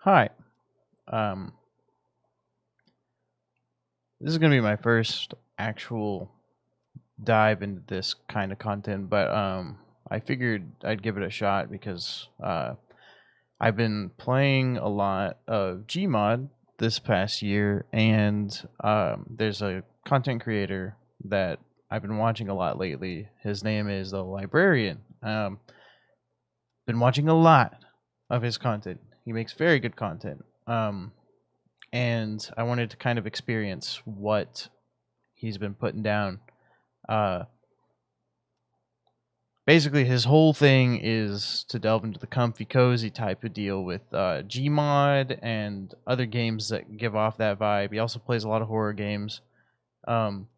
Hi. Um, this is gonna be my first actual dive into this kind of content, but I figured I'd give it a shot because I've been playing a lot of GMOD this past year, and there's a content creator that I've been watching a lot lately. His name is the Librarian. Been watching a lot of his content. He makes very good content. And I wanted to kind of experience what he's been putting down. Uh, Basically, his whole thing is to delve into the comfy, cozy type of deal with Gmod and other games that give off that vibe. He also plays a lot of horror games. Um,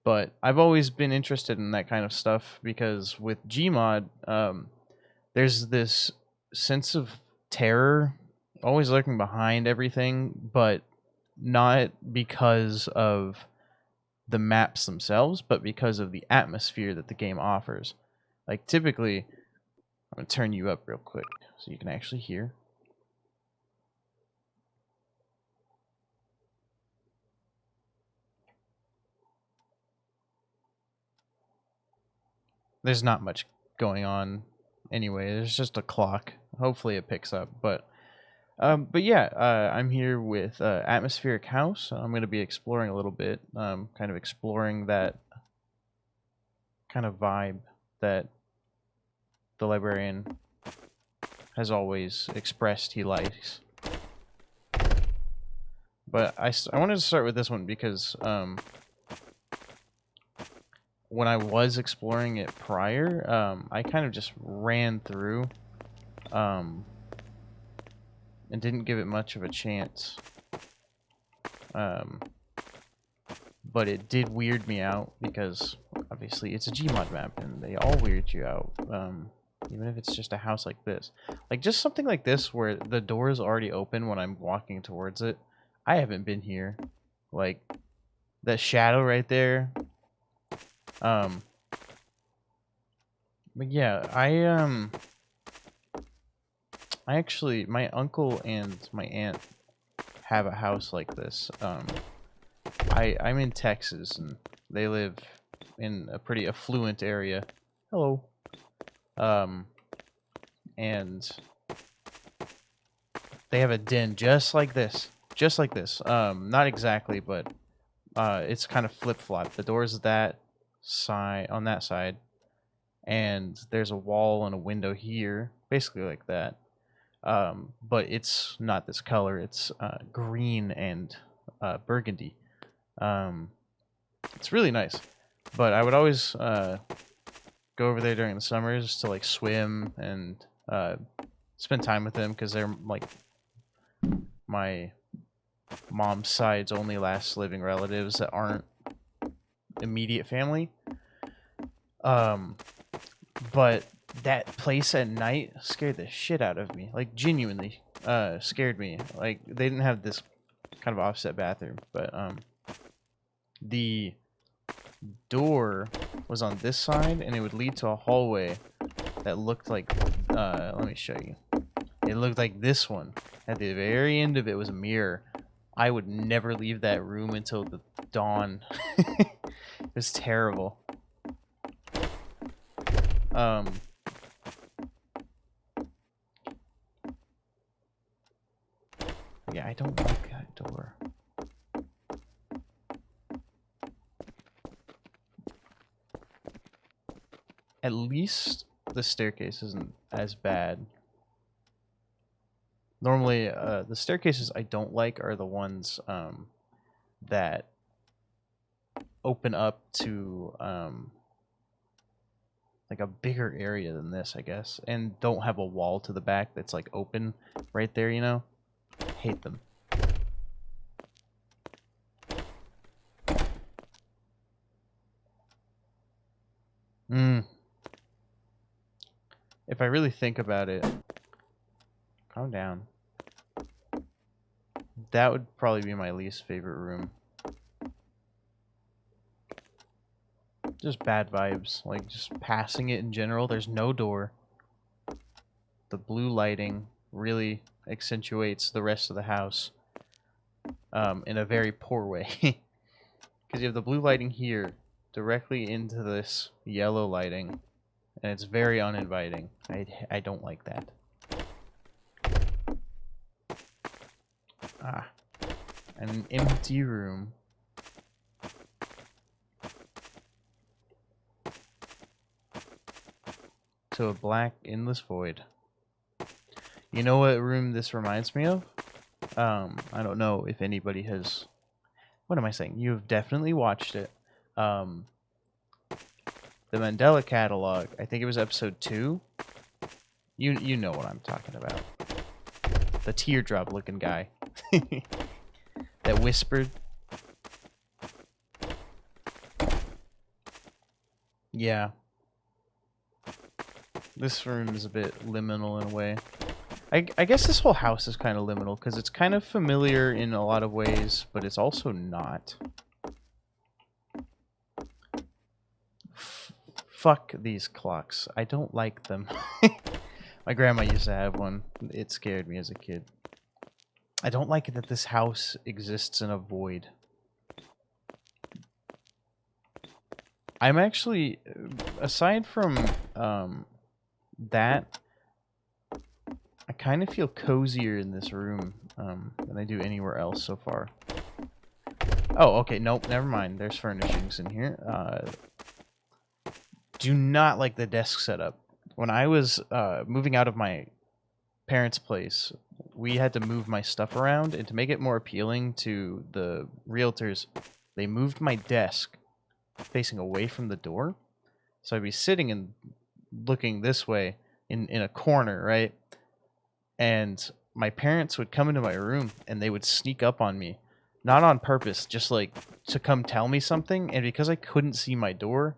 but I've always been interested in that kind of stuff because with Gmod, there's this sense of terror always lurking behind everything, but not because of the maps themselves, but because of the atmosphere that the game offers. Like typically, I'm gonna turn you up real quick so you can actually hear. There's not much going on anyway. There's just a clock. Hopefully it picks up, but yeah, I'm here with Atmospheric House. I'm going to be exploring a little bit, kind of exploring that kind of vibe that the librarian has always expressed he likes. But I wanted to start with this one because when I was exploring it prior, I kind of just ran through and didn't give it much of a chance. But it did weird me out because obviously it's a Gmod map and they all weird you out. Even if it's just a house like this. Like just something like this where the door is already open when I'm walking towards it. I haven't been here. Like that shadow right there. But yeah, I actually my uncle and my aunt have a house like this. I'm in Texas and they live in a pretty affluent area. Hello. Um and they have a den just like this. Just like this. Not exactly, but it's kind of flip-flop. The door's that side on that side, and there's a wall and a window here, basically like that. But it's not this color. It's green and burgundy. Um, it's really nice. But I would always go over there during the summers to like swim and spend time with them because they're like my mom's side's only last living relatives that aren't immediate family. Um, but that place at night scared the shit out of me. Like genuinely, scared me. Like they didn't have this kind of offset bathroom, but the door was on this side, and it would lead to a hallway that looked like. Let me show you. It looked like this one. At the very end of it was a mirror. I would never leave that room until the dawn. It was terrible. Yeah, I don't like that door. At least the staircase isn't as bad. Normally, the staircases I don't like are the ones that open up to like a bigger area than this, I guess, and don't have a wall to the back that's like open right there, you know? Hate them. If I really think about it, calm down. That would probably be my least favorite room. Just bad vibes, like just passing it in general. There's no door. The blue lighting really accentuates the rest of the house in a very poor way. Because you have the blue lighting here directly into this yellow lighting, and it's very uninviting. I don't like that. Ah, and an empty room. To a black, endless void. You know what room this reminds me of? I don't know if anybody has... What am I saying? You've definitely watched it. The Mandela Catalog. I think it was episode 2. You know what I'm talking about. The teardrop looking guy. That whispered. Yeah. This room is a bit liminal in a way. I guess this whole house is kind of liminal because it's kind of familiar in a lot of ways, but it's also not. Fuck these clocks. I don't like them. My grandma used to have one. It scared me as a kid. I don't like it that this house exists in a void. I'm actually, aside from that, I kind of feel cozier in this room than I do anywhere else so far. Oh, okay, nope, never mind. There's furnishings in here. Do not like the desk setup. When I was moving out of my parents' place, we had to move my stuff around, and to make it more appealing to the realtors, they moved my desk facing away from the door. So I'd be sitting and looking this way in a corner, right? And my parents would come into my room and they would sneak up on me. Not on purpose, just like to come tell me something. And because I couldn't see my door,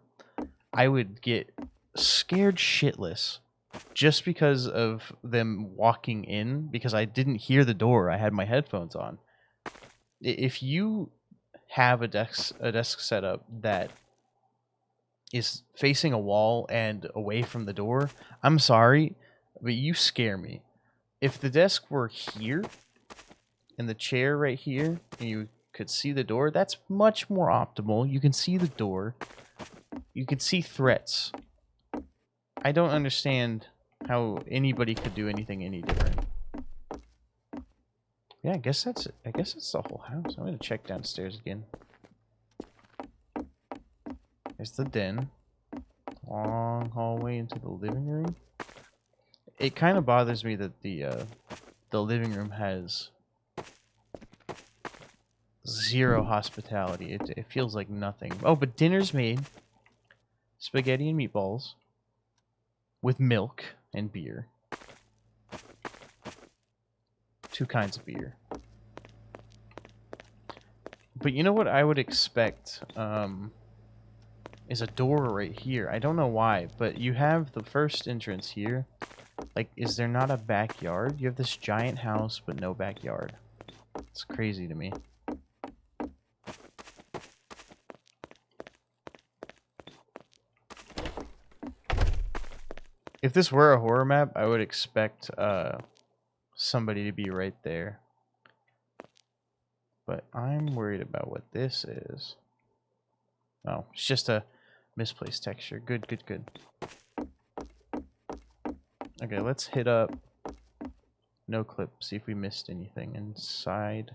I would get scared shitless just because of them walking in, because I didn't hear the door. I had my headphones on. If you have a desk setup that is facing a wall and away from the door, I'm sorry, but you scare me. If the desk were here and the chair right here and you could see the door, that's much more optimal. You can see the door. You can see threats. I don't understand how anybody could do anything any different. Yeah, I guess that's it. I guess that's the whole house. I'm gonna check downstairs again. There's the den. Long hallway into the living room. It kind of bothers me that the living room has zero hospitality. It feels like nothing. Oh, but dinner's made. Spaghetti and meatballs. With milk and beer. 2 kinds of beer. But you know what I would expect is a door right here. I don't know why, but you have the first entrance here. Like, is there not a backyard? You have this giant house, but no backyard. It's crazy to me. If this were a horror map, I would expect somebody to be right there. But I'm worried about what this is. Oh, it's just a misplaced texture. Good, good, good. Okay, let's hit up no clip, see if we missed anything inside.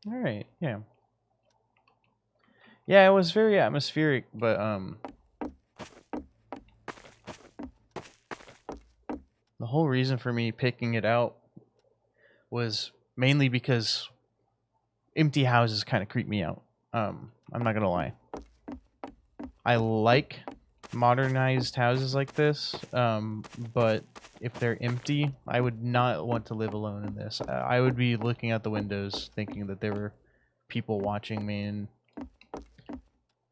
All right, yeah. Yeah, it was very atmospheric, but the whole reason for me picking it out was mainly because empty houses kind of creep me out. I'm not gonna lie. I like modernized houses like this, but if they're empty, I would not want to live alone in this. I would be looking out the windows thinking that there were people watching me, and I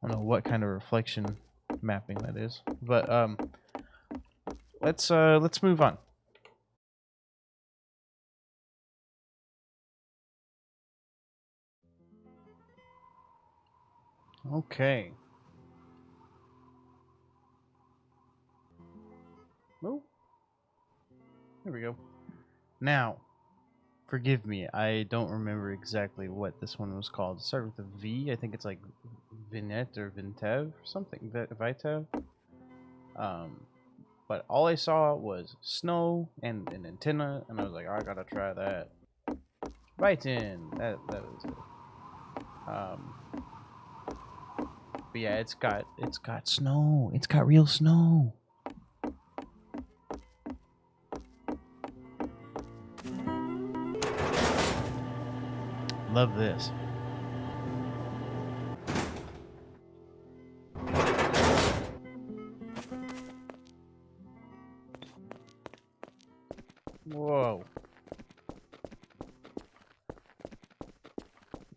don't know what kind of reflection mapping that is. But let's move on. Okay. Oh. There we go. Now, forgive me, I don't remember exactly what this one was called. It started with a V. I think it's like Vinet or Vintev or something. Vitev. But all I saw was snow and an antenna, and I was like, oh, I gotta try that. Vitin. That was it. But yeah, it's got snow. It's got real snow. Love this. Whoa.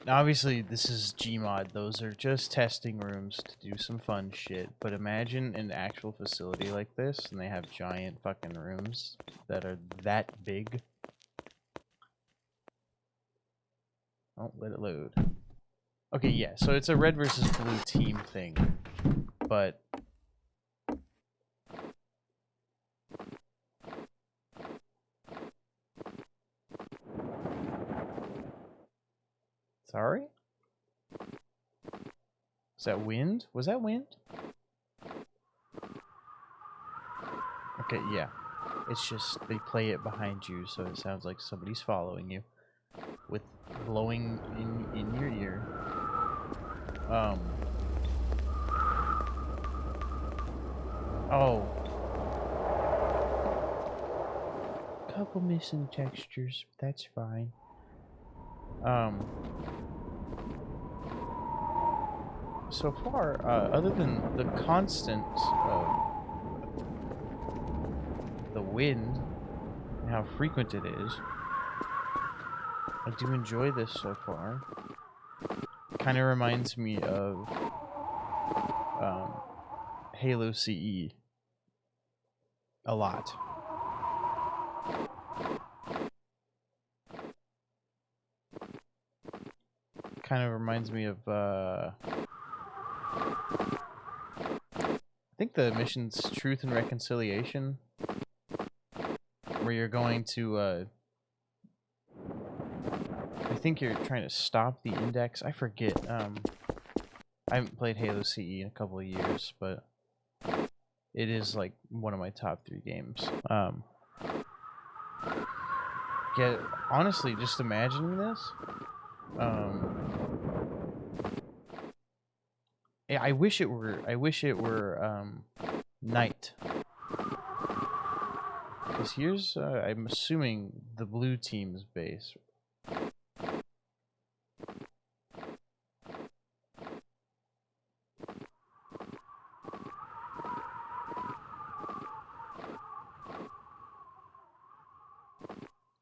Obviously, this is GMOD. Those are just testing rooms to do some fun shit. But imagine an actual facility like this, and they have giant fucking rooms that are that big. Oh, let it load. Okay, yeah, so it's a red versus blue team thing. But sorry? Is that wind? Was that wind? Okay, yeah. It's just they play it behind you, so it sounds like somebody's following you with blowing in your ear. Oh. Couple missing textures, but that's fine. So far, other than the constant the wind and how frequent it is, I do enjoy this so far. Kind of reminds me of Halo CE a lot. Kind of reminds me of I think the mission's Truth and Reconciliation, where you're going to I think you're trying to stop the index. I forget. I haven't played Halo CE in a couple of years, but it is like one of my top 3 games. Yeah, honestly, just imagining this. Yeah, I wish it were night. Because here's I'm assuming the blue team's base.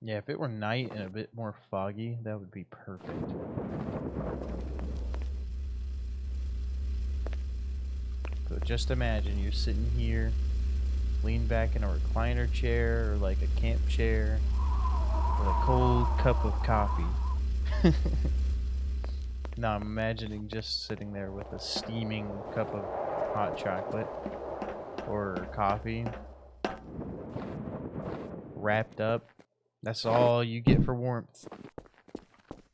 Yeah, if it were night and a bit more foggy, that would be perfect. So just imagine you're sitting here, lean back in a recliner chair or like a camp chair with a cold cup of coffee. Now I'm imagining just sitting there with a steaming cup of hot chocolate or coffee, wrapped up. That's all you get for warmth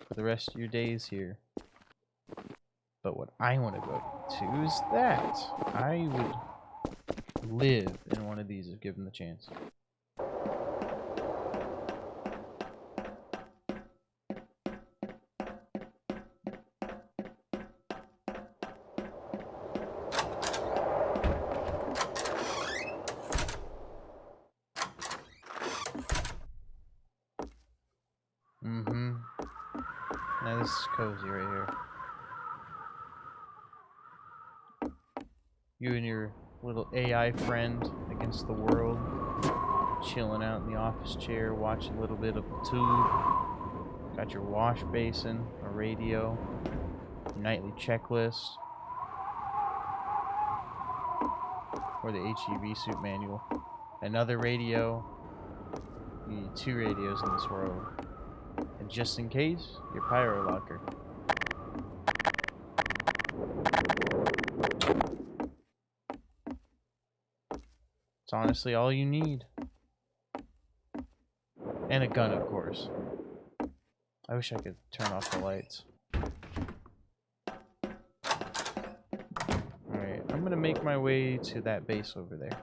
for the rest of your days here. But what I want to go to is that. I would live in one of these if given the chance. Now this is cozy right here. You and your little AI friend against the world, chilling out in the office chair, watching a little bit of the tube. Got your wash basin, a radio, your nightly checklist, or the HEV suit manual. Another radio. You need 2 radios in this world. And just in case, your pyro locker. It's honestly all you need. And a gun, of course. I wish I could turn off the lights. Alright, I'm gonna make my way to that base over there.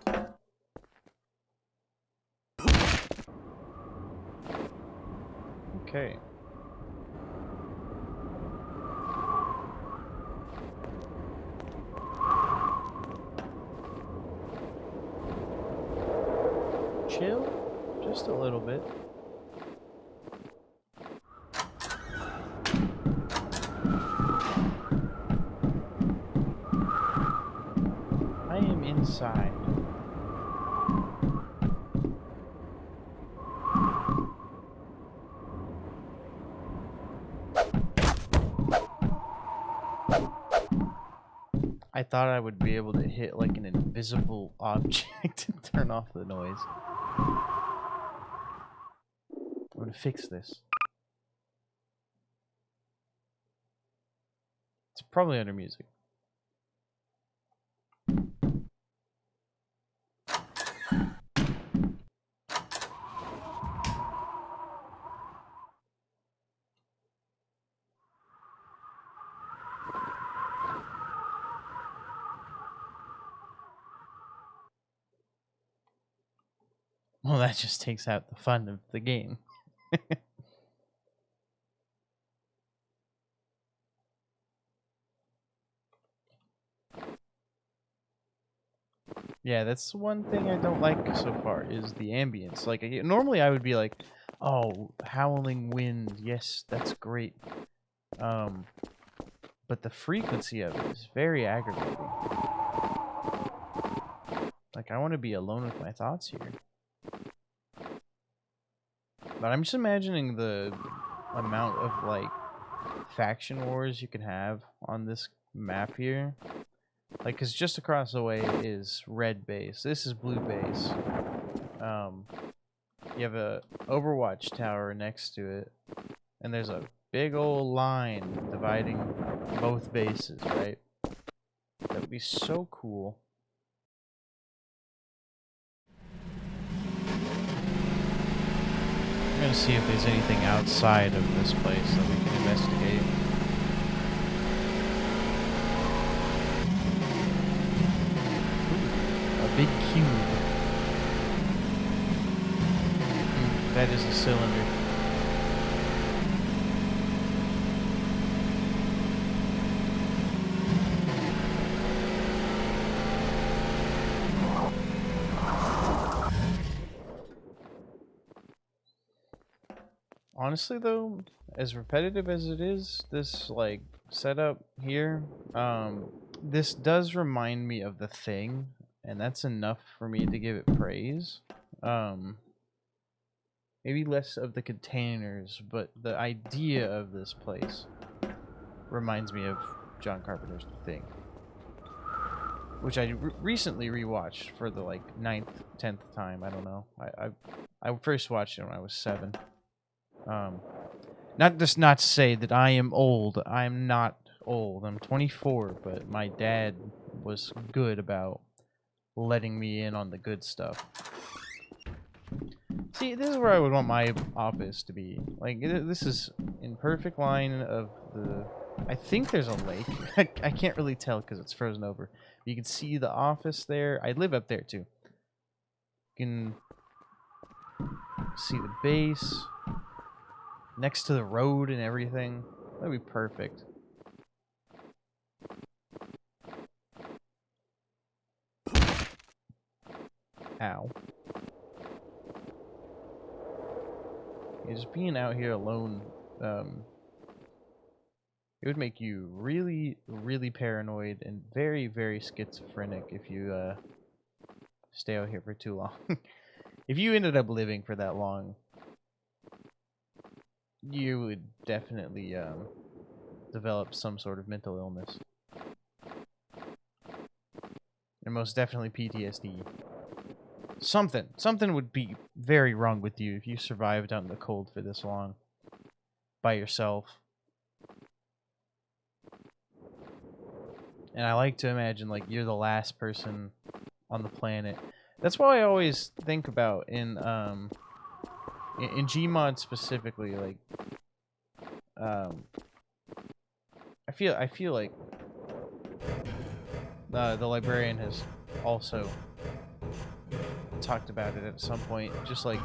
Okay. Chill? Just a little bit. I am inside. I thought I would be able to hit like an invisible object and turn off the noise. I'm gonna fix this. It's probably under music. Well, that just takes out the fun of the game. Yeah, that's one thing I don't like so far is the ambience. Like normally I would be like, "Oh, howling wind. Yes, that's great." But the frequency of it is very aggravating. Like I want to be alone with my thoughts here. But I'm just imagining the amount of like faction wars you can have on this map here. Like, cause just across the way is red base. This is blue base. You have a Overwatch tower next to it, and there's a big old line dividing both bases, right? That would be so cool. I'm gonna see if there's anything outside of this place that we can investigate. Ooh, a big cube. That is a cylinder. Honestly though, as repetitive as it is, this like setup here, this does remind me of The Thing, and that's enough for me to give it praise. Maybe less of the containers, but the idea of this place reminds me of John Carpenter's The Thing, which I recently rewatched for the like 9th, 10th time. I don't know. I first watched it when I was 7. Not to say that I am old. I'm not old. I'm 24, but my dad was good about letting me in on the good stuff. See, this is where I would want my office to be. Like, this is in perfect line of the... I think there's a lake. I can't really tell because it's frozen over. You can see the office there. I live up there, too. You can see the base next to the road and everything. That'd be perfect. Ow. Yeah, just being out here alone, it would make you really, really paranoid and very, very schizophrenic if you stay out here for too long. If you ended up living for that long, you would definitely develop some sort of mental illness. And most definitely PTSD. Something would be very wrong with you if you survived out in the cold for this long. By yourself. And I like to imagine, like, you're the last person on the planet. That's what I always think about in GMOD specifically. Like, um, I feel like the librarian has also talked about it at some point. Just like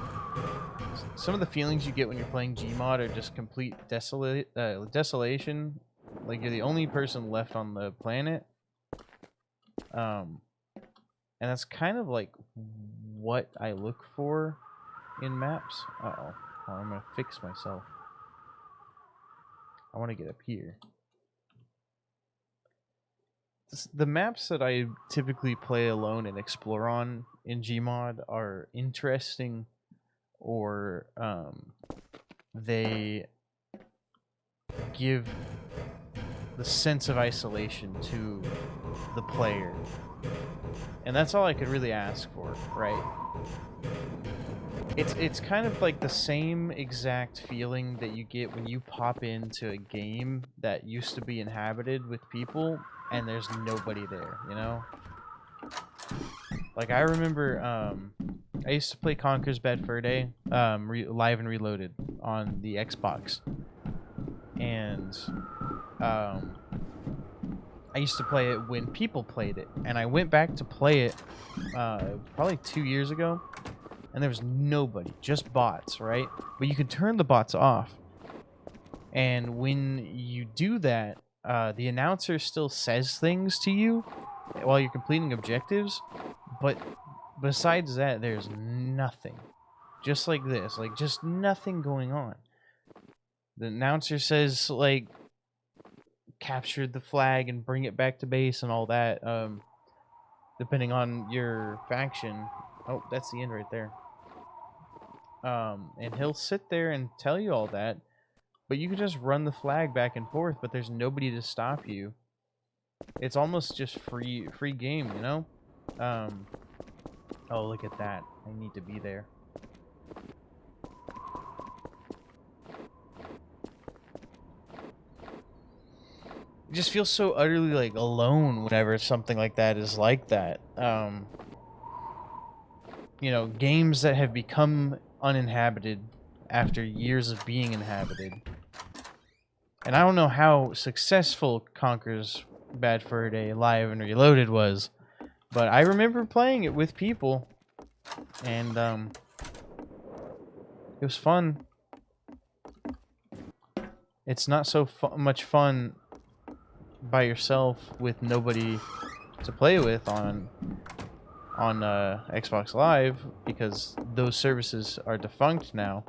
some of the feelings you get when you're playing Gmod are just complete desolation. Like you're the only person left on the planet. And that's kind of like what I look for in maps. Uh-oh. Oh, I'm gonna fix myself. I want to get up here. The maps that I typically play alone and explore on in Gmod are interesting, or they give the sense of isolation to the player. And that's all I could really ask for, right? It's kind of like the same exact feeling that you get when you pop into a game that used to be inhabited with people and there's nobody there, you know? Like I remember I used to play Conker's Bad Fur Day live and reloaded on the Xbox. And I used to play it when people played it, and I went back to play it probably 2 years ago, and there was nobody, just bots, right? But you can turn the bots off, and when you do that, the announcer still says things to you while you're completing objectives, but besides that, there's nothing. Just like this, like just nothing going on. The announcer says, like, capture the flag and bring it back to base and all that, depending on your faction. Oh, that's the end right there. And he'll sit there and tell you all that, but you can just run the flag back and forth, but there's nobody to stop you. It's almost just free game, you know? Oh, look at that. I need to be there. You just feel so utterly like alone whenever something like that is like that. You know, games that have become uninhabited after years of being inhabited. And I don't know how successful Conker's Bad Fur Day Live and Reloaded was, but I remember playing it with people, and it was fun. It's not so much fun by yourself with nobody to play with on Xbox Live, because those services are defunct now.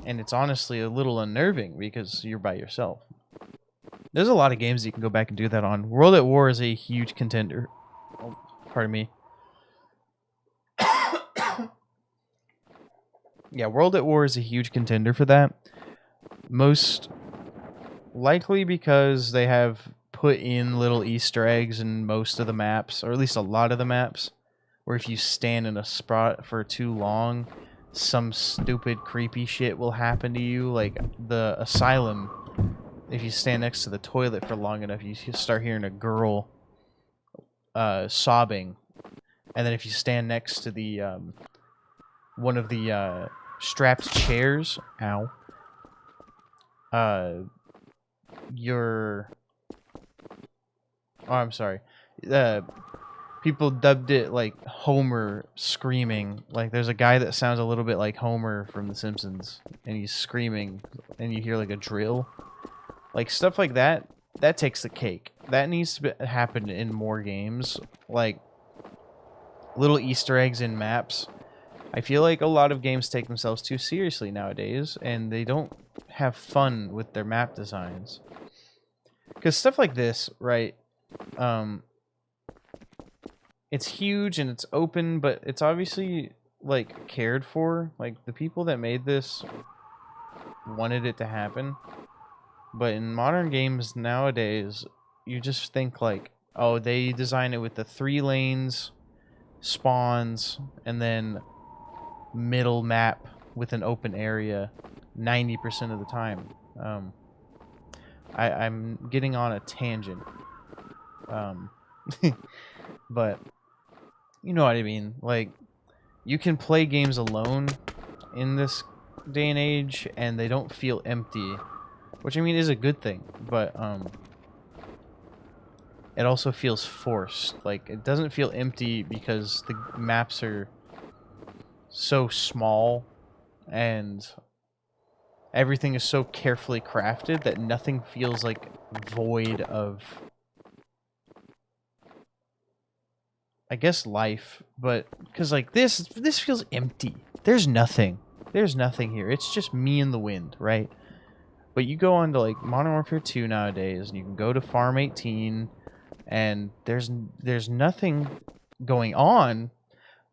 And it's honestly a little unnerving because you're by yourself. There's a lot of games you can go back and do that on. World at War is a huge contender. Oh, pardon me. Yeah, World at War is a huge contender for that. Most likely because they have put in little Easter eggs in most of the maps, or at least a lot of the maps, where if you stand in a spot for too long, some stupid creepy shit will happen to you. Like the asylum, if you stand next to the toilet for long enough, you start hearing a girl sobbing. And then if you stand next to the one of the strapped chairs, ow, you're... Oh, I'm sorry. People dubbed it like Homer screaming. Like there's a guy that sounds a little bit like Homer from The Simpsons, and he's screaming, and you hear like a drill. Like stuff like that, that takes the cake. That needs to happen in more games. Like little Easter eggs in maps. I feel like a lot of games take themselves too seriously nowadays, and they don't have fun with their map designs. Because stuff like this, right? It's huge and it's open, but it's obviously like cared for. Like the people that made this wanted it to happen. But in modern games nowadays, you just think like, oh, they designed it with the 3 lanes, spawns, and then middle map with an open area 90% of the time. I'm getting on a tangent. But you know what I mean. Like, you can play games alone in this day and age, and they don't feel empty, which I mean is a good thing. But it also feels forced. Like, it doesn't feel empty because the maps are so small and everything is so carefully crafted that nothing feels like void of, I guess, life. But because like this feels empty. There's nothing. There's nothing here. It's just me and the wind, right? But you go on to like Modern Warfare 2 nowadays, and you can go to Farm 18, and there's nothing going on,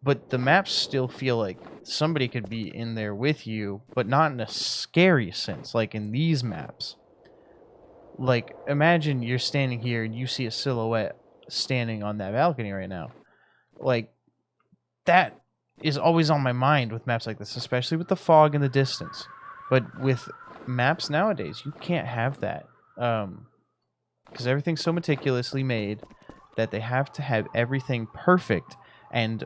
but the maps still feel like somebody could be in there with you, but not in a scary sense, like in these maps. Like, imagine you're standing here and you see a silhouette standing on that balcony right now. Like, that is always on my mind with maps like this, especially with the fog in the distance. But with maps nowadays, you can't have that. Because everything's so meticulously made that they have to have everything perfect, and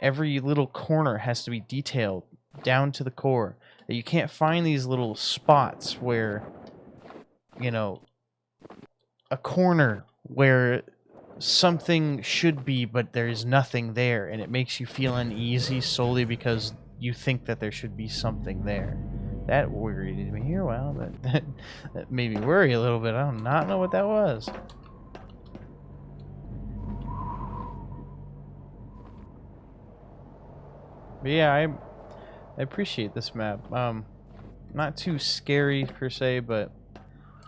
every little corner has to be detailed down to the core. That you can't find these little spots where, you know, a corner where something should be, but there's nothing there, and it makes you feel uneasy solely because you think that there should be something there. That worried me here. Well, that made me worry a little bit. I do not know what that was. But yeah, I appreciate this map. Not too scary per se, but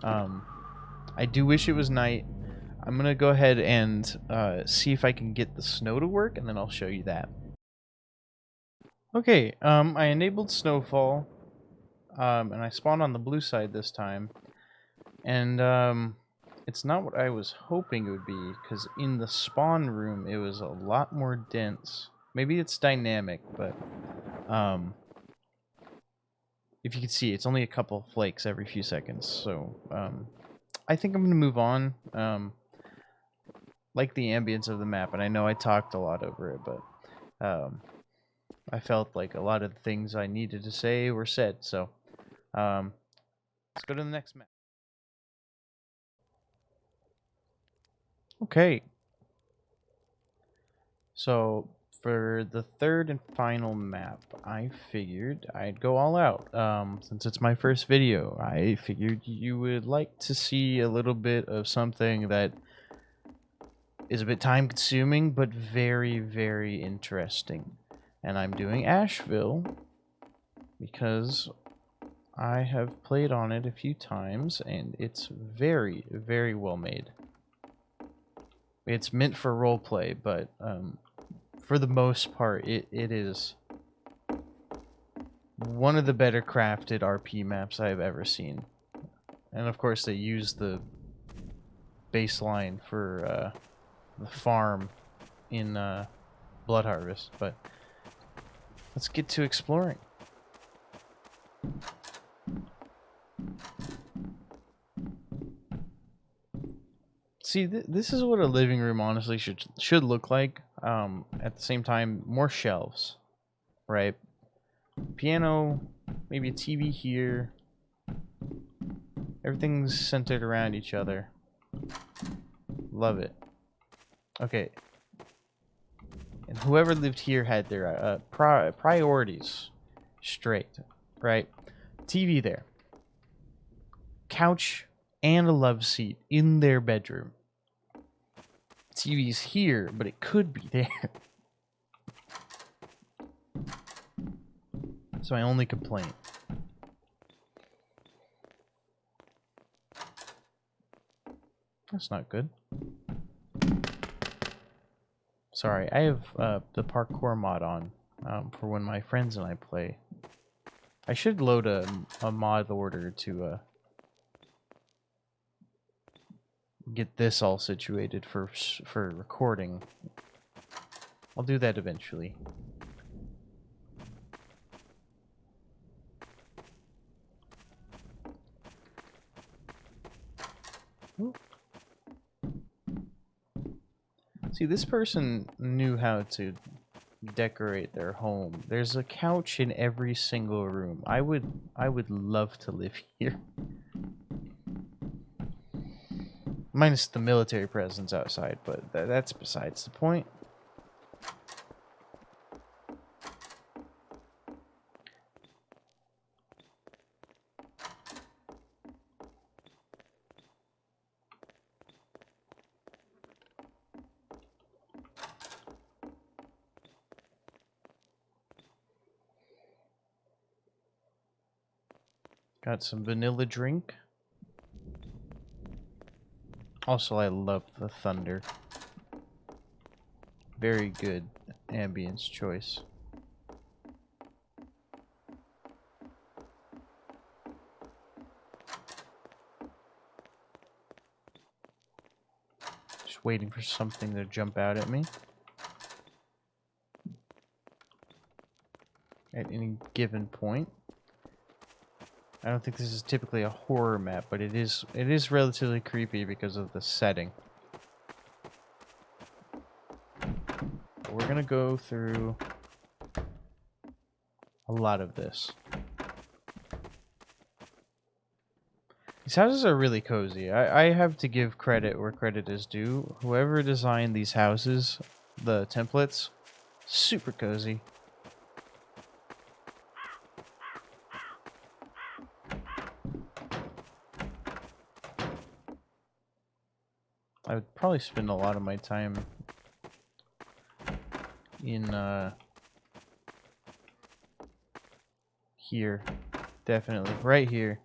I do wish it was night. I'm gonna go ahead and see if I can get the snow to work, and then I'll show you that. Okay, I enabled snowfall, and I spawned on the blue side this time, and it's not what I was hoping it would be, because in the spawn room it was a lot more dense. Maybe it's dynamic, but if you can see, it's only a couple flakes every few seconds, so I think I'm gonna move on. Like the ambience of the map, and I know I talked a lot over it, but I felt like a lot of the things I needed to say were said, so let's go to the next map. Okay, so for the third and final map, I figured I'd go all out. Since it's my first video, I figured you would like to see a little bit of something that is a bit time consuming, but very, very interesting. And I'm doing Asheville because I have played on it a few times, and it's very, very well made. It's meant for roleplay, but for the most part, it is one of the better crafted RP maps I've ever seen. And of course, they use the baseline for the farm in Blood Harvest, but let's get to exploring. See, this is what a living room honestly should look like. At the same time, more shelves, right? Piano, maybe a TV here. Everything's centered around each other. Love it. Okay. And whoever lived here had their priorities straight, right? TV there. Couch and a love seat in their bedroom. TV's here, but it could be there. So my only complaint. That's not good. Sorry, I have the parkour mod on for when my friends and I play. I should load a mod order to get this all situated for recording. I'll do that eventually. Ooh. See, this person knew how to decorate their home. There's a couch in every single room. I would love to live here. Minus the military presence outside, but that's besides the point. Got some vanilla drink. Also, I love the thunder. Very good ambience choice. Just waiting for something to jump out at me. At any given point. I don't think this is typically a horror map, but it is relatively creepy because of the setting. But we're gonna go through a lot of this. These houses are really cozy. I have to give credit where credit is due. Whoever designed these houses, the templates, super cozy. I would probably spend a lot of my time in here. Definitely. Right here.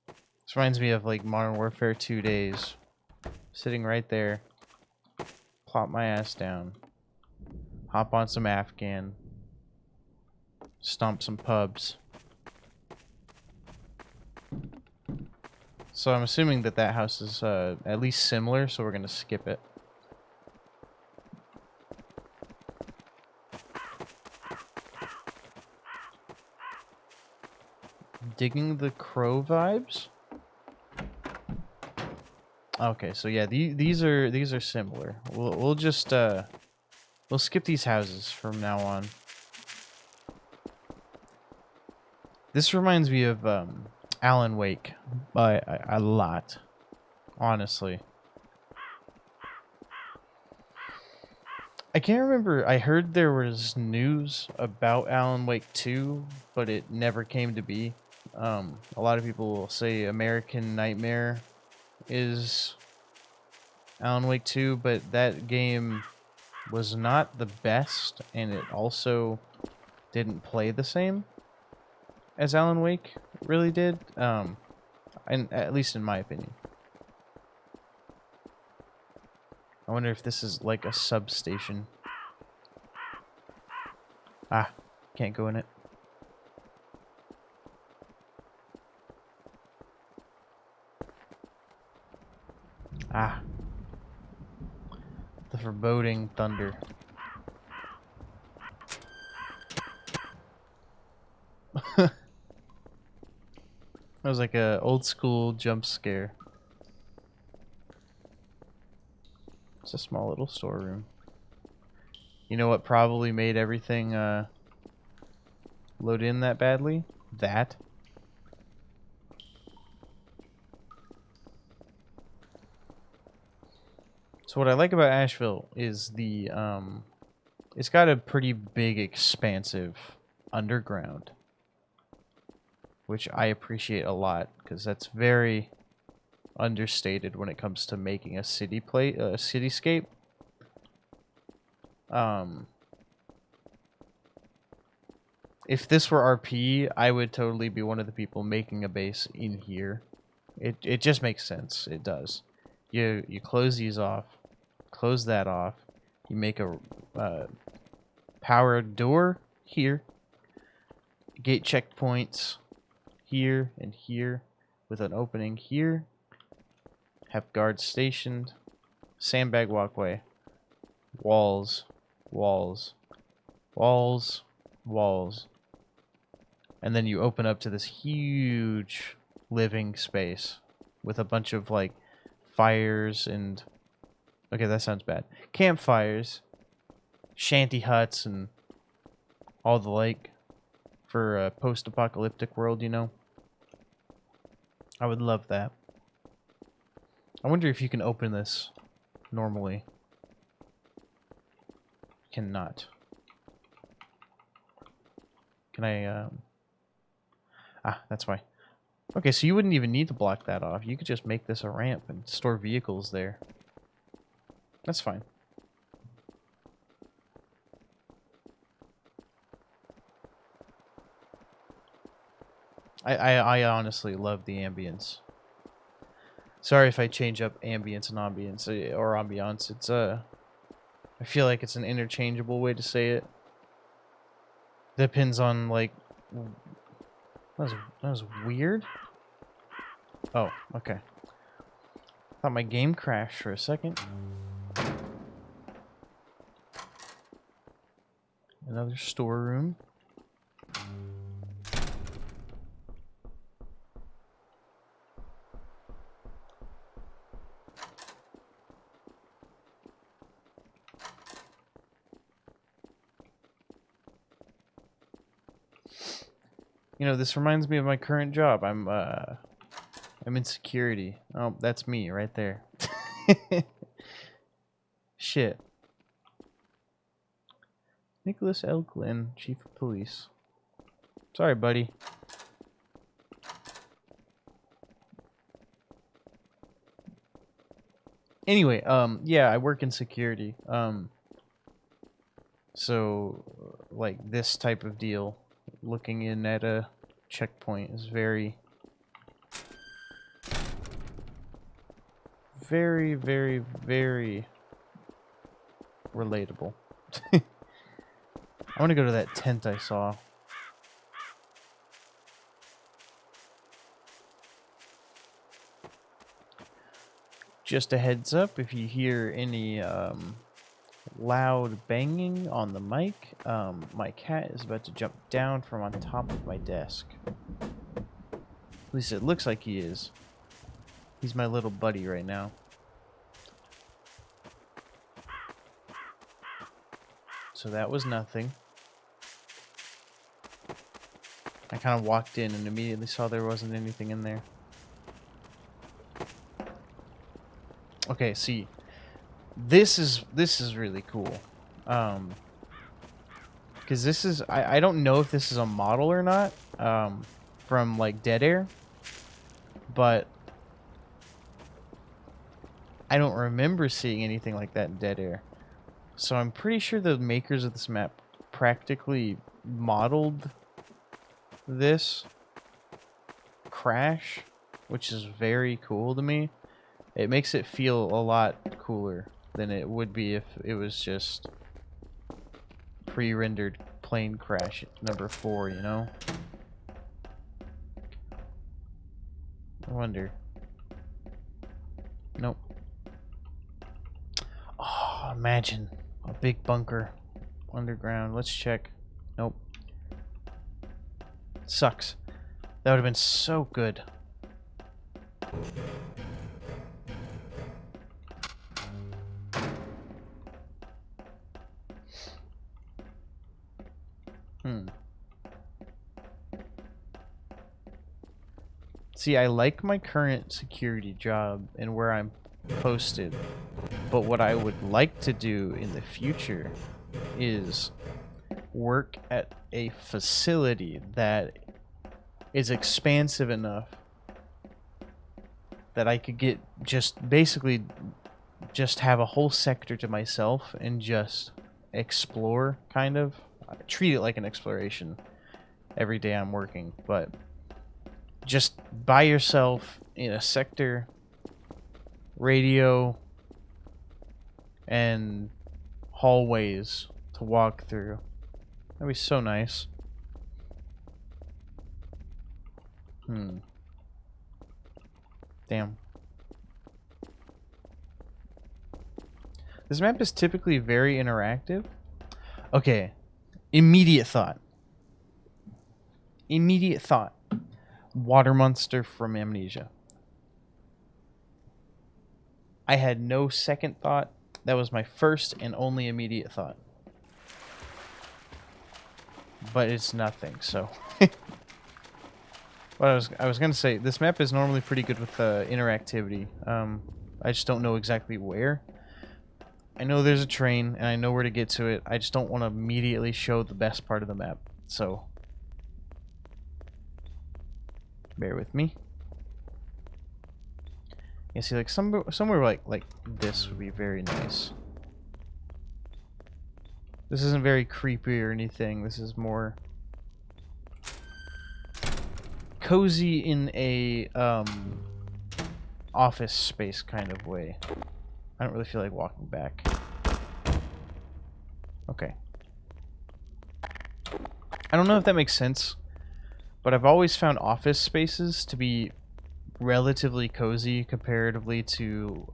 This reminds me of like Modern Warfare 2 days. Sitting right there. Plop my ass down. Hop on some Afghan. Stomp some pubs. So I'm assuming that that house is at least similar, so we're going to skip it. Digging the crow vibes? Okay, so yeah, these are similar. We'll just we'll skip these houses from now on. This reminds me of Alan Wake by a lot, honestly. I can't remember. I heard there was news about Alan Wake 2, but it never came to be. A lot of people will say American Nightmare is Alan Wake 2, but that game was not the best, and it also didn't play the same as Alan Wake really did, and at least in my opinion. I wonder if this is like a substation. Ah, can't go in it. Ah. The foreboding thunder. That was like a old school jump scare. It's a small little storeroom. You know what probably made everything load in that badly? That. So what I like about Asheville is the it's got a pretty big expansive underground, which I appreciate a lot because that's very understated when it comes to making a cityscape. If this were RP, I would totally be one of the people making a base in here. It just makes sense. It does. You close these off, close that off. You make a power door here. Gate checkpoints here and here with an opening here. Have guards stationed. Sandbag walkway. Walls. Walls. Walls. Walls. And then you open up to this huge living space with a bunch of like fires and Okay, that sounds bad. Campfires, shanty huts, and all the like for a post-apocalyptic world, you know? I would love that. I wonder if you can open this normally. Cannot. Can I, that's why. Okay, so you wouldn't even need to block that off. You could just make this a ramp and store vehicles there. That's fine. I honestly love the ambience. Sorry if I change up ambience and ambience, or ambiance. It's, I feel like it's an interchangeable way to say it. Depends on, like... That was weird. Oh, okay. Thought my game crashed for a second. Another storeroom. You know, this reminds me of my current job. I'm in security. Oh, that's me right there. Shit. Nicholas L. Glenn, Chief of Police. Sorry, buddy. Anyway, yeah, I work in security. So, like, this type of deal, looking in at a checkpoint is very, very, very, very relatable. I want to go to that tent I saw. Just a heads up, if you hear any loud banging on the mic, my cat is about to jump down from on top of my desk. At least it looks like he is. He's my little buddy right now. So that was nothing. I kind of walked in and immediately saw there wasn't anything in there. Okay, see, this is really cool, because this is I don't know if this is a model or not, from like Dead Air, but I don't remember seeing anything like that in Dead Air, so I'm pretty sure the makers of this map practically modeled this crash, which is very cool to me. It makes it feel a lot cooler than it would be if it was just pre-rendered plane crash number 4, you know? I wonder. Nope. Oh, imagine a big bunker underground. Let's check. Nope. Sucks. That would have been so good. See, I like my current security job and where I'm posted, but what I would like to do in the future is work at a facility that is expansive enough that I could get just basically just have a whole sector to myself and just explore, kind of. I treat it like an exploration every day I'm working, but just by yourself in a sector, radio, and hallways to walk through. That'd be so nice. Damn. This map is typically very interactive. Okay. Immediate thought. Immediate thought. Water monster from Amnesia. I had no second thought. That was my first and only immediate thought. But it's nothing, so... But I was gonna say, this map is normally pretty good with interactivity. I just don't know exactly where. I know there's a train, and I know where to get to it. I just don't want to immediately show the best part of the map. So, bear with me. Yeah, see, like somewhere like this would be very nice. This isn't very creepy or anything. This is more cozy in a office space kind of way. I don't really feel like walking back. Okay. I don't know if that makes sense, but I've always found office spaces to be relatively cozy comparatively to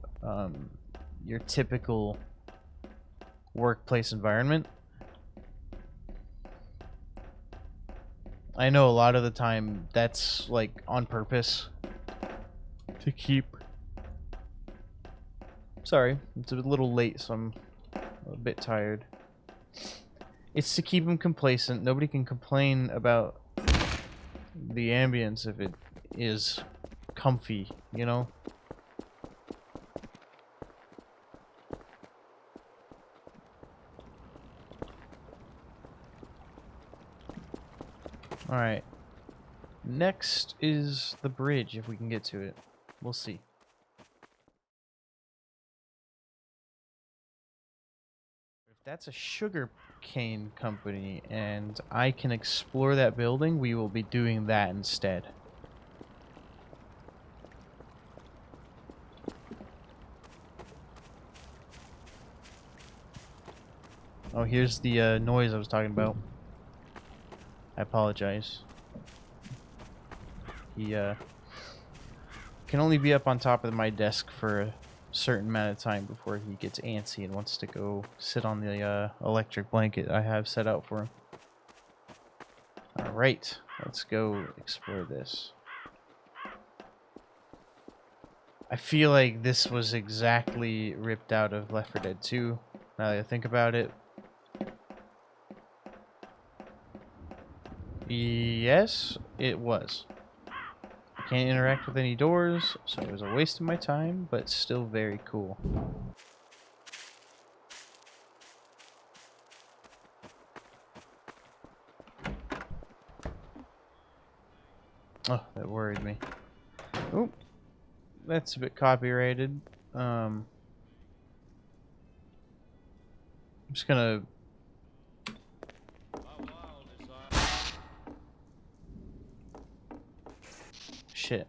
your typical workplace environment. I know a lot of the time that's like on purpose to keep... Sorry, it's a little late, so I'm a bit tired. It's to keep them complacent. Nobody can complain about the ambience if it is comfy, you know? Alright. Next is the bridge, if we can get to it. We'll see. If that's a sugar cane company and I can explore that building, we will be doing that instead. Oh, here's the noise I was talking about. I apologize. He can only be up on top of my desk for a certain amount of time before he gets antsy and wants to go sit on the electric blanket I have set out for him. Alright, let's go explore this. I feel like this was exactly ripped out of Left 4 Dead 2, now that I think about it. Yes, it was. I can't interact with any doors, so it was a waste of my time, but still very cool. Oh, that worried me. Oop. That's a bit copyrighted. I'm just gonna... Shit.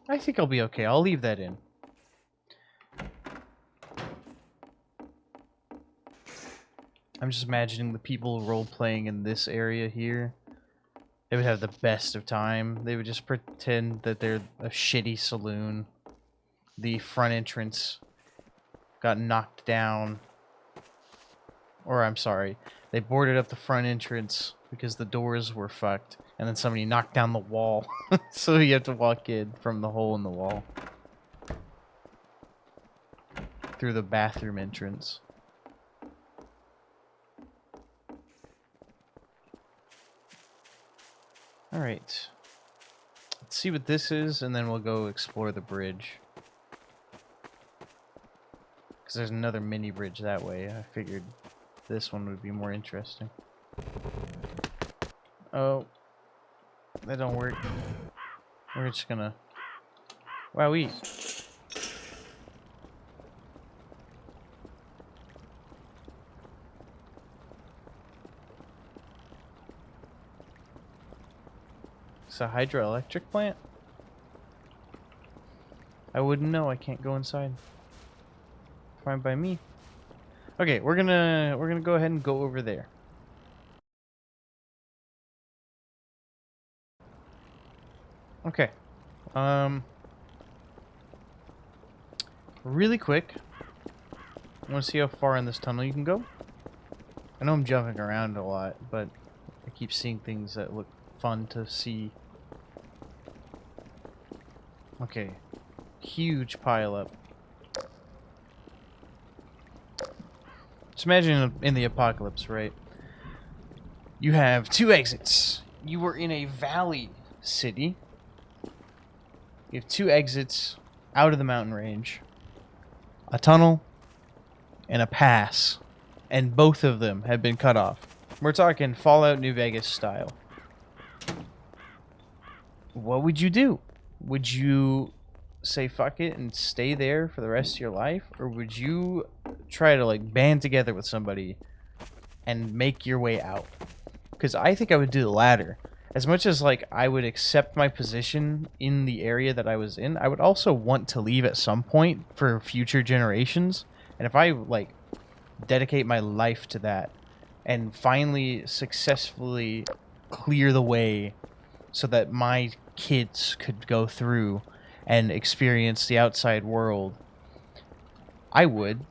I think I'll be okay. I'll leave that in. I'm just imagining the people role-playing in this area here. They would have the best of time. They would just pretend that they're a shitty saloon. The front entrance got knocked down. Or, I'm sorry, they boarded up the front entrance because the doors were fucked. And then somebody knocked down the wall. So you have to walk in from the hole in the wall. Through the bathroom entrance. Alright. Let's see what this is, and then we'll go explore the bridge. Because there's another mini bridge that way. I figured this one would be more interesting. Oh. That don't work. We're just gonna... Wowee. It's a hydroelectric plant? I wouldn't know. I can't go inside. Fine by me. Okay, we're gonna go ahead and go over there. Okay. Really quick. I want to see how far in this tunnel you can go. I know I'm jumping around a lot, but I keep seeing things that look fun to see. Okay. Huge pile up. So imagine in the apocalypse, right? You have two exits. You were in a valley city. You have two exits out of the mountain range. A tunnel and a pass. And both of them have been cut off. We're talking Fallout New Vegas style. What would you do? Would you say fuck it and stay there for the rest of your life? Or would you try to like band together with somebody and make your way out? Because I think I would do the latter. As much as like I would accept my position in the area that I was in, I would also want to leave at some point for future generations. And if I like dedicate my life to that and finally successfully clear the way so that my kids could go through and experience the outside world, I would.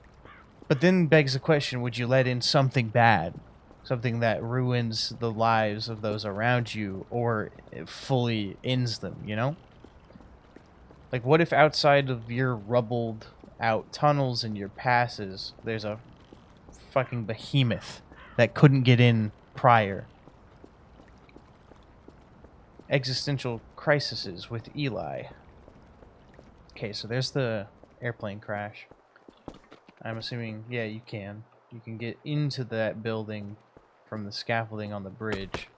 But then begs the question, would you let in something bad? Something that ruins the lives of those around you, or it fully ends them, you know? Like, what if outside of your rubbled out tunnels and your passes, there's a fucking behemoth that couldn't get in prior? Existential crises with Eli. Okay, so there's the airplane crash. I'm assuming, yeah, you can. You can get into that building from the scaffolding on the bridge.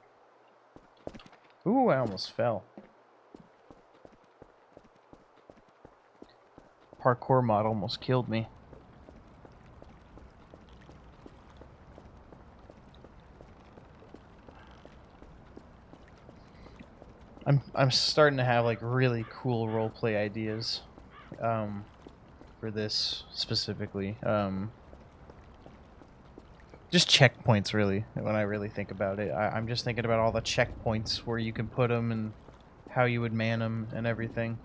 Ooh, I almost fell. Parkour mod almost killed me. I'm starting to have like really cool roleplay ideas for this specifically. Just checkpoints, really, when I really think about it. I'm just thinking about all the checkpoints where you can put them and how you would man them and everything.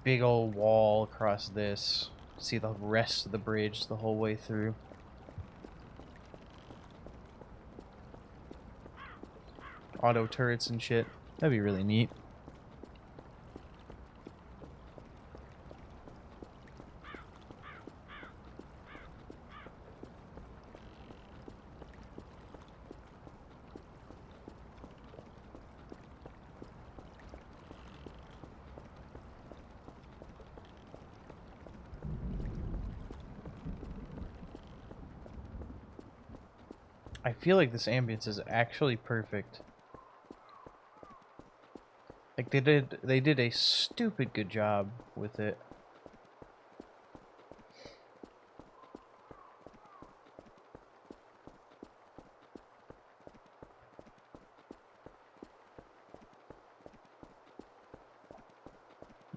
Big old wall across this. See the rest of the bridge the whole way through. Auto turrets and shit. That'd be really neat. I feel like this ambience is actually perfect. Like they did a stupid good job with it.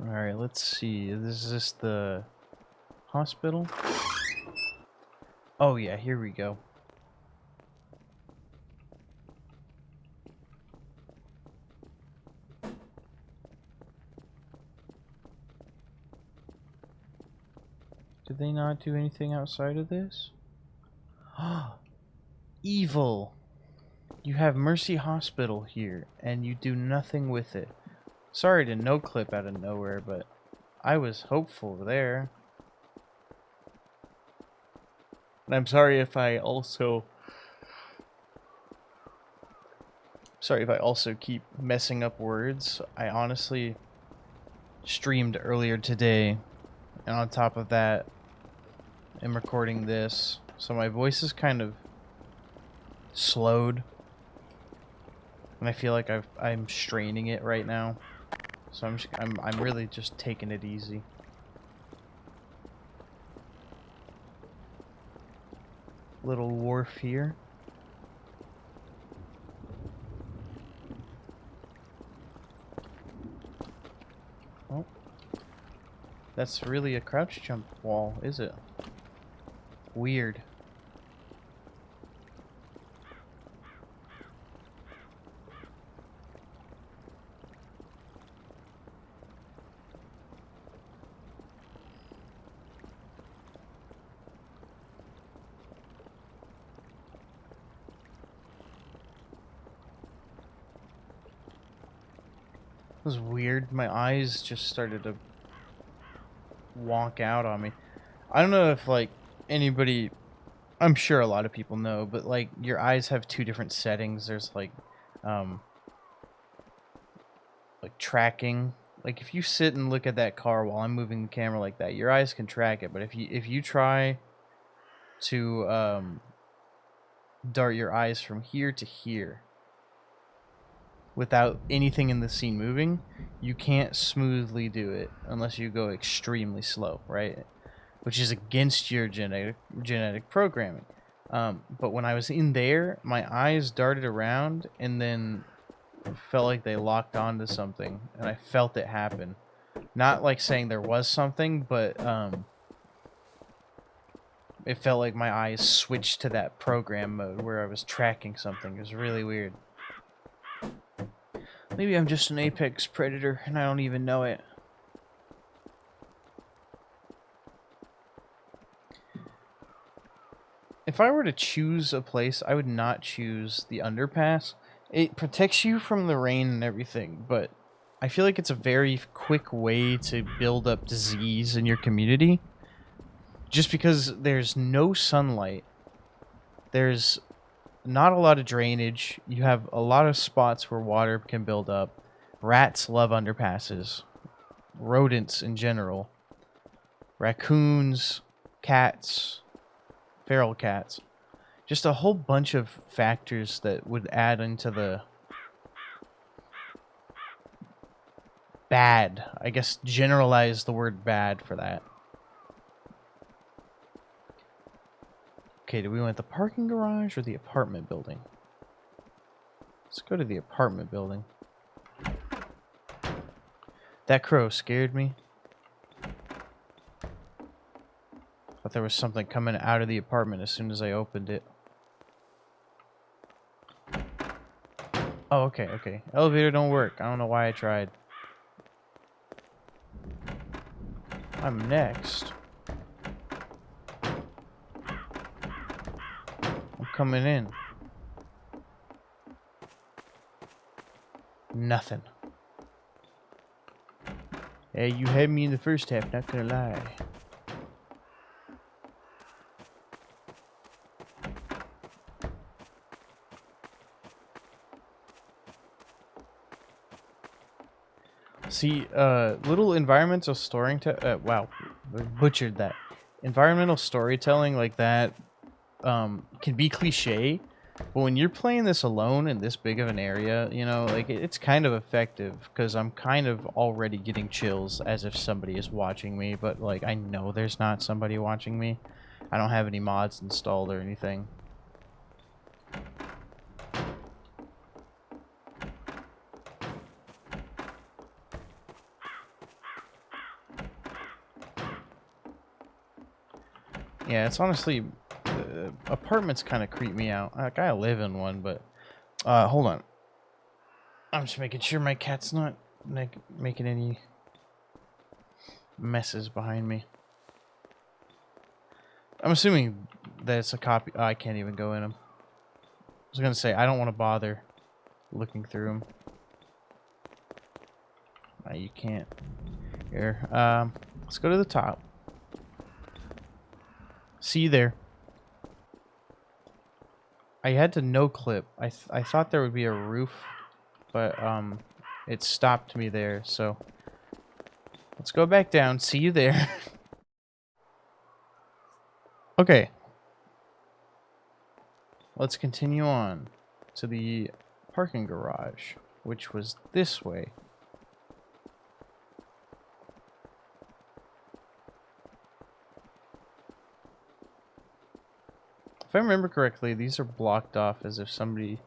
Alright, let's see. Is this the hospital? Oh yeah, here we go. Did they not do anything outside of this? Evil! You have Mercy Hospital here, and you do nothing with it. Sorry to no clip out of nowhere, but I was hopeful there. And I'm sorry if I also... Sorry if I also keep messing up words. I honestly streamed earlier today, and on top of that, I'm recording this, so my voice is kind of slowed, and I feel like I'm straining it right now. So I'm really just taking it easy. Little wharf here. Oh, that's really a crouch jump wall, is it? Weird. It was weird. My eyes just started to wonk out on me. I don't know if like anybody, I'm sure a lot of people know, but like your eyes have two different settings. There's um, like tracking. Like if you sit and look at that car while I'm moving the camera like that, your eyes can track it. But if you try to dart your eyes from here to here without anything in the scene moving, you can't smoothly do it unless you go extremely slow, right? Which is against your genetic programming. But when I was in there, my eyes darted around and then felt like they locked onto something, and I felt it happen. Not like saying there was something, but it felt like my eyes switched to that program mode where I was tracking something. It was really weird. Maybe I'm just an apex predator and I don't even know it. If I were to choose a place, I would not choose the underpass. It protects you from the rain and everything, but I feel like it's a very quick way to build up disease in your community. Just because there's no sunlight, there's not a lot of drainage, you have a lot of spots where water can build up. Rats love underpasses. Rodents in general. Raccoons, cats, feral cats. Just a whole bunch of factors that would add into the bad. I guess generalize the word bad for that. Okay, do we want the parking garage or the apartment building? Let's go to the apartment building. That crow scared me. Thought there was something coming out of the apartment as soon as I opened it. Oh, okay, okay. Elevator don't work. I don't know why I tried. I'm next. I'm coming in. Nothing. Hey, you had me in the first half, not gonna lie. See, little environmental storytelling. Wow, I butchered that. Environmental storytelling like that can be cliche, but when you're playing this alone in this big of an area, you know, like it's kind of effective because I'm kind of already getting chills as if somebody is watching me, but like I know there's not somebody watching me. I don't have any mods installed or anything. Yeah, it's honestly, apartments kind of creep me out. Like, I live in one, but, hold on. I'm just making sure my cat's not making any messes behind me. I'm assuming that it's a copy. Oh, I can't even go in them. I was gonna say, I don't want to bother looking through them. You can't. Here, let's go to the top. See you there. I had to no clip. I thought there would be a roof, but it stopped me there. So let's go back down. See you there. Okay. Let's continue on to the parking garage, which was this way. If I remember correctly, these are blocked off as if somebody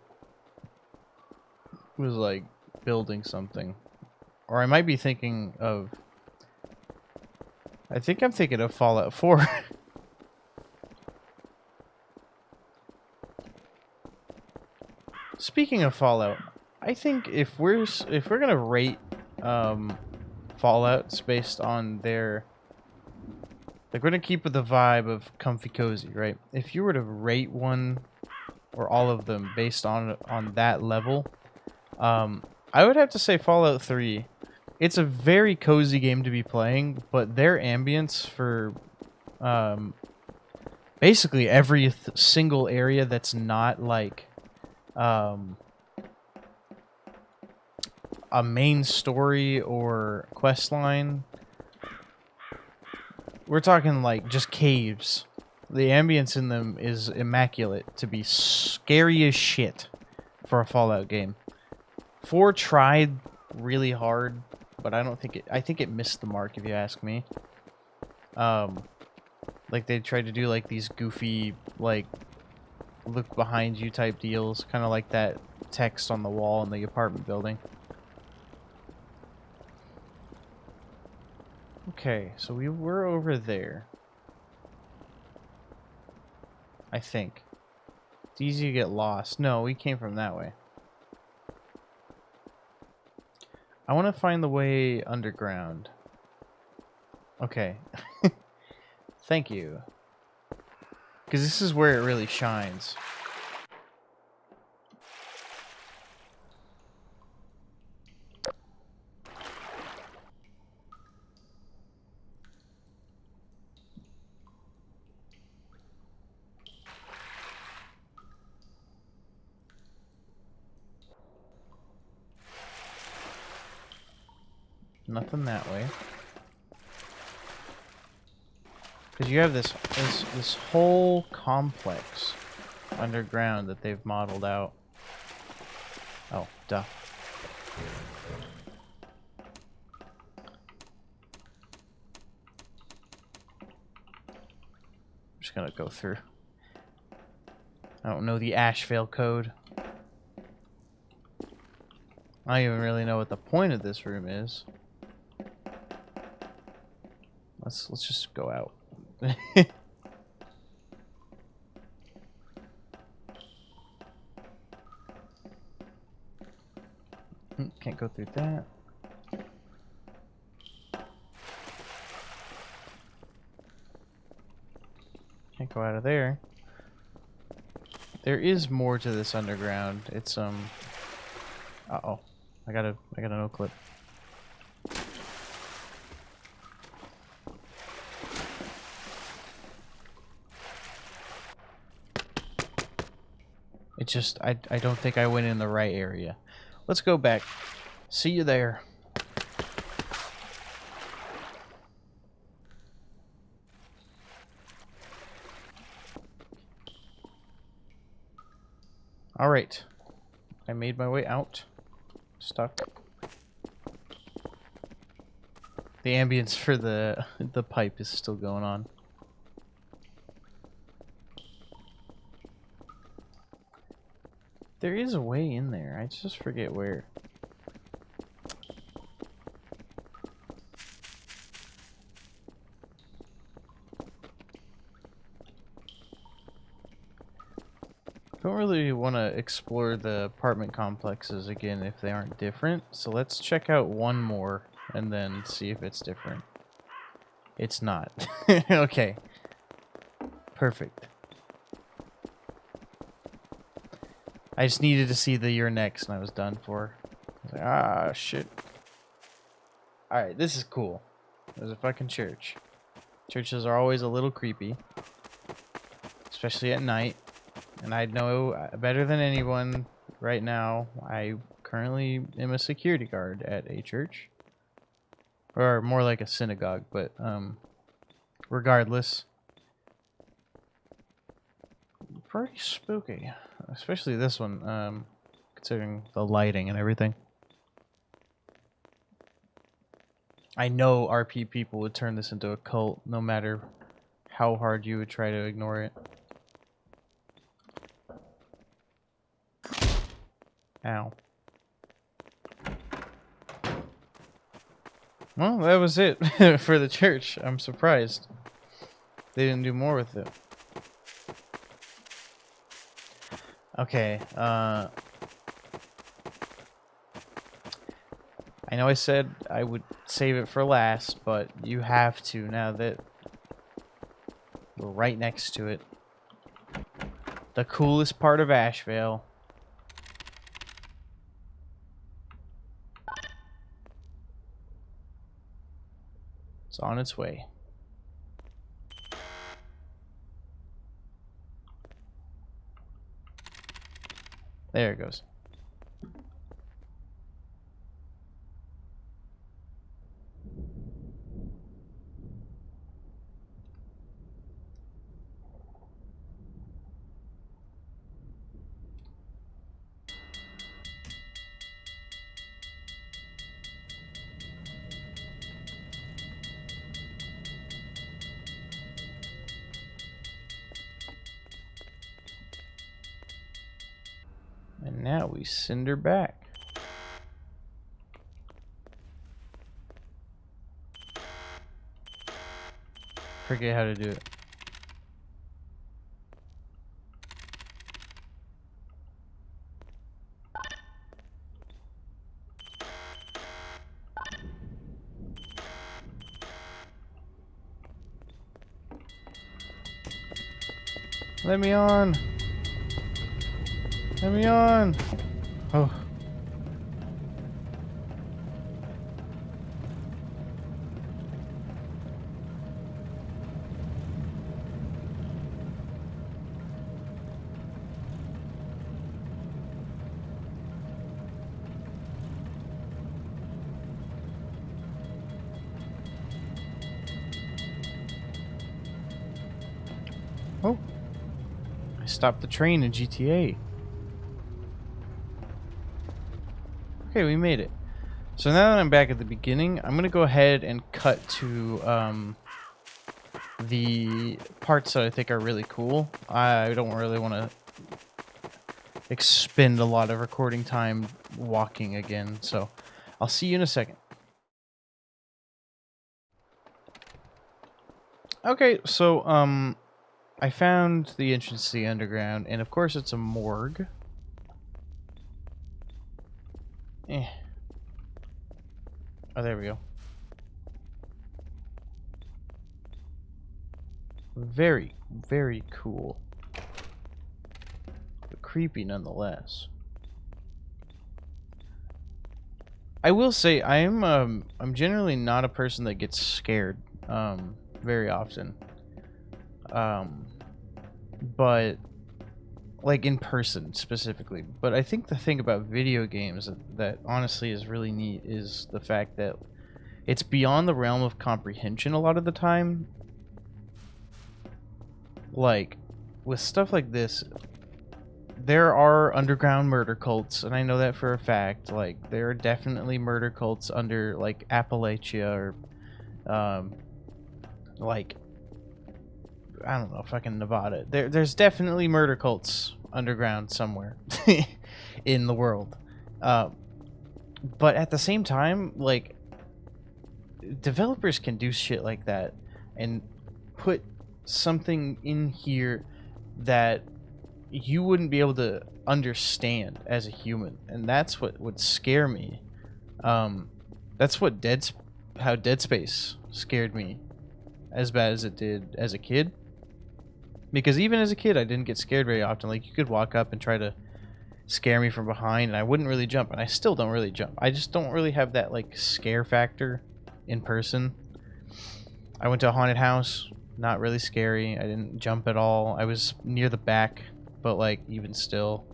was, like, building something. Or I might be thinking of... I think I'm thinking of Fallout 4. Speaking of Fallout, I think if we're gonna rate Fallouts based on their... Like, we're gonna keep with the vibe of comfy cozy, right? If you were to rate one or all of them based on that level, I would have to say Fallout 3. It's a very cozy game to be playing, but their ambience for basically every single area that's not like a main story or quest line. We're talking like just caves. The ambience in them is immaculate to be scary as shit for a Fallout game. 4 tried really hard, but I don't think it. I think it missed the mark, if you ask me. Like they tried to do like these goofy, like look behind you type deals, kind of like that text on the wall in the apartment building. Okay, so we were over there. I think. It's easy to get lost. No, we came from that way. I want to find the way underground. Okay. Thank you. Because this is where it really shines. Nothing that way. Because you have this whole complex underground that they've modeled out. Oh, duh. I'm just gonna go through. I don't know the Ashvale code. I don't even really know what the point of this room is. Let's just go out. Can't go through that. Can't go out of there. There is more to this underground. It's uh-oh. I got a no clip. It just I don't think I went in the right area. Let's go back. See you there. All right. I made my way out. Stuck. The ambience for the pipe is still going on. There is a way in there. I just forget where. Don't really want to explore the apartment complexes again if they aren't different. So let's check out one more and then see if it's different. It's not. Okay. Perfect. I just needed to see the "you're next" and I was done for. I was like, ah, shit. Alright, this is cool. There's a fucking church. Churches are always a little creepy. Especially at night. And I know better than anyone right now, I currently am a security guard at a church. Or more like a synagogue, but regardless. Pretty spooky. Especially this one, considering the lighting and everything. I know RP people would turn this into a cult no matter how hard you would try to ignore it. Ow. Well, that was it for the church. I'm surprised they didn't do more with it. Okay, I know I said I would save it for last, but you have to now that we're right next to it. The coolest part of Ashvale. It's on its way. There it goes. And now we send her back. Forget how to do it. Let me on. Let me on. Oh. Oh. I stopped the train in GTA. Okay, we made it. So now that I'm back at the beginning, I'm going to go ahead and cut to the parts that I think are really cool. I don't really want to expend a lot of recording time walking again, so I'll see you in a second. Okay, so I found the entrance to the underground, and of course it's a morgue. Oh, there we go. Very, very cool. But creepy nonetheless. I will say I'm generally not a person that gets scared very often. But like in person specifically. But I think the thing about video games that honestly is really neat is the fact that it's beyond the realm of comprehension a lot of the time. Like with stuff like this, there are underground murder cults, and I know that for a fact. Like there are definitely murder cults under like Appalachia or like I don't know, fucking Nevada. There's definitely murder cults underground somewhere in the world. But at the same time, like developers can do shit like that and put something in here that you wouldn't be able to understand as a human, and that's what would scare me. That's what how Dead Space scared me as bad as it did as a kid. Because even as a kid, I didn't get scared very often. Like, you could walk up and try to scare me from behind, and I wouldn't really jump, and I still don't really jump. I just don't really have that, like, scare factor in person. I went to a haunted house, not really scary. I didn't jump at all. I was near the back, but, like, even still.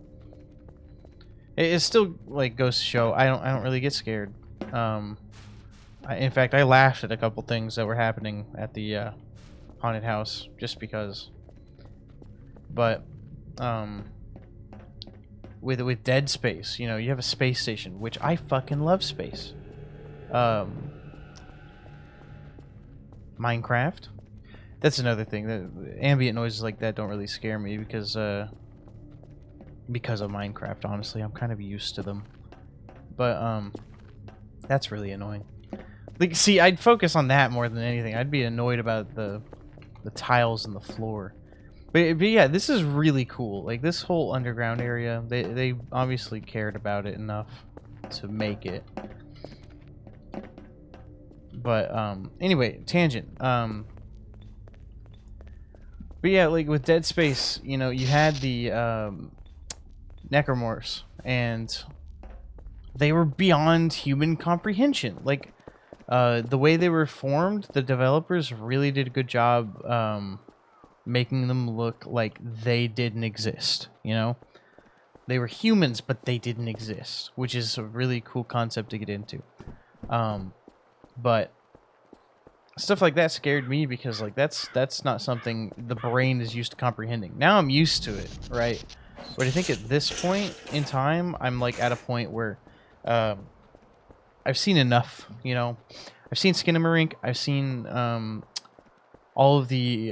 It still, like, goes to show I don't really get scared. In fact, I laughed at a couple things that were happening at the haunted house just because. But with Dead Space, you know, you have a space station, which I fucking love space. Minecraft. That's another thing. The ambient noises like that don't really scare me because of Minecraft. Honestly, I'm kind of used to them. But that's really annoying. Like, see, I'd focus on that more than anything. I'd be annoyed about the tiles in the floor. But yeah, this is really cool. Like, this whole underground area, they obviously cared about it enough to make it. But anyway, tangent. But yeah, like with Dead Space, you know, you had the necromorphs, and they were beyond human comprehension. Like, the way they were formed, the developers really did a good job making them look like they didn't exist, you know? They were humans, but they didn't exist, which is a really cool concept to get into. But stuff like that scared me because like that's not something the brain is used to comprehending. Now I'm used to it, right? But I think at this point in time, I'm like at a point where I've seen enough, you know. I've seen Skinamarink. I've seen all of the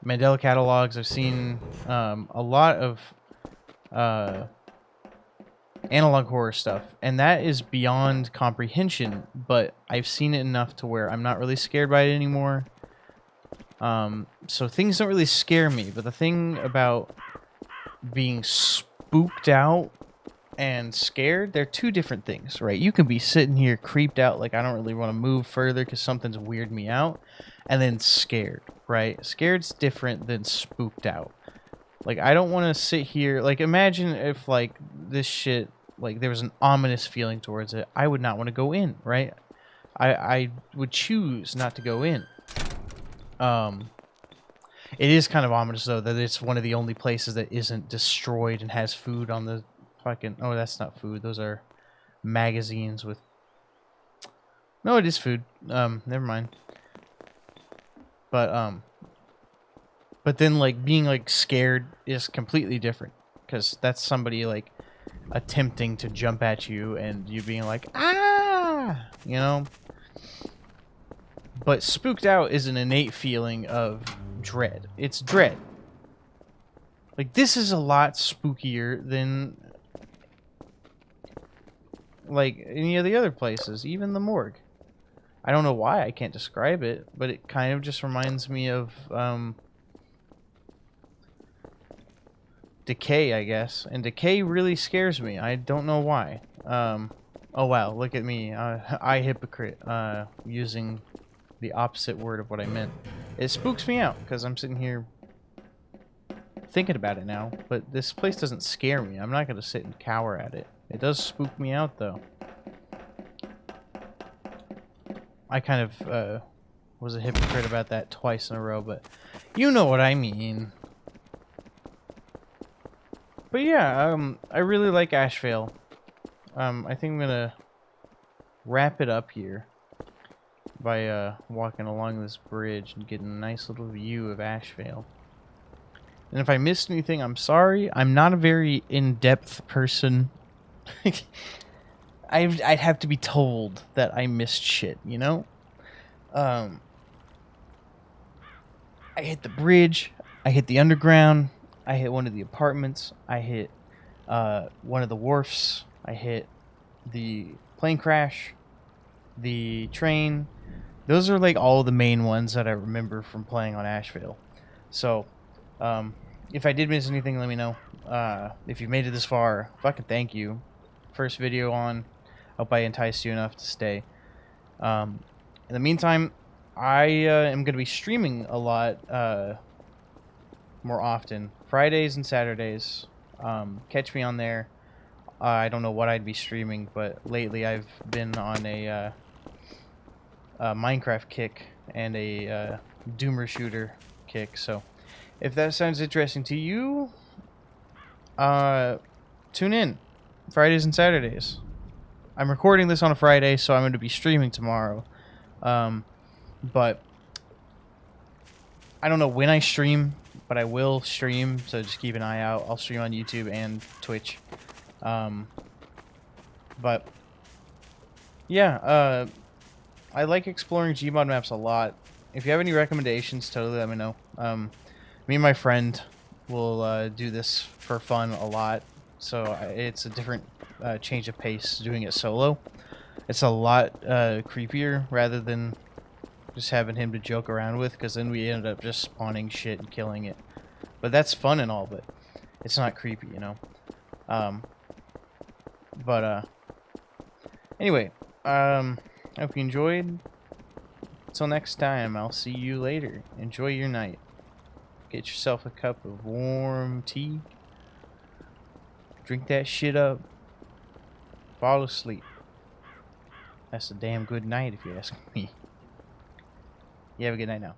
Mandela catalogs. I've seen a lot of analog horror stuff, and that is beyond comprehension, but I've seen it enough to where I'm not really scared by it anymore. So things don't really scare me, but the thing about being spooked out and scared, they're two different things, right? You can be sitting here creeped out like I don't really want to move further because something's weirded me out, and then scared, right? Scared's different than spooked out. Like, I don't want to sit here... Like, imagine if, like, this shit... Like, there was an ominous feeling towards it. I would not want to go in, right? I would choose not to go in. It is kind of ominous, though, that it's one of the only places that isn't destroyed and has food on the fucking... Oh, that's not food. Those are magazines with... No, it is food. Never mind. But then, like, being, like, scared is completely different. Because that's somebody, like, attempting to jump at you and you being like, ah! You know? But spooked out is an innate feeling of dread. It's dread. Like, this is a lot spookier than, like, any of the other places. Even the morgue. I don't know why I can't describe it, but it kind of just reminds me of, decay, I guess. And decay really scares me. I don't know why. Oh wow, look at me. I hypocrite. Using the opposite word of what I meant. It spooks me out because I'm sitting here thinking about it now. But this place doesn't scare me. I'm not going to sit and cower at it. It does spook me out though. I kind of was a hypocrite about that twice in a row, but you know what I mean. But yeah, I really like Ashvale. I think I'm gonna wrap it up here by walking along this bridge and getting a nice little view of Ashvale. And if I missed anything, I'm sorry. I'm not a very in-depth person. I'd have to be told that I missed shit, you know? I hit the bridge. I hit the underground. I hit one of the apartments. I hit one of the wharfs. I hit the plane crash. The train. Those are like all the main ones that I remember from playing on Ashvale. So, if I did miss anything, let me know. If you made it this far, fucking thank you. First video on. Hope I enticed you enough to stay. In the meantime, I am going to be streaming a lot more often. Fridays and Saturdays. Catch me on there. I don't know what I'd be streaming, but lately I've been on a Minecraft kick and a Doomer shooter kick. So if that sounds interesting to you, tune in Fridays and Saturdays. I'm recording this on a Friday, so I'm going to be streaming tomorrow. But I don't know when I stream, but I will stream, so just keep an eye out. I'll stream on YouTube and Twitch. But yeah, I like exploring GMOD maps a lot. If you have any recommendations, totally let me know. Me and my friend will do this for fun a lot, so it's a different change of pace doing it solo. It's a lot creepier rather than just having him to joke around with, because then we end up just spawning shit and killing it. But that's fun and all, but it's not creepy, you know? Anyway, I hope you enjoyed. Until next time, I'll see you later. Enjoy your night. Get yourself a cup of warm tea. Drink that shit up. Fall asleep. That's a damn good night if you ask me. You have a good night now.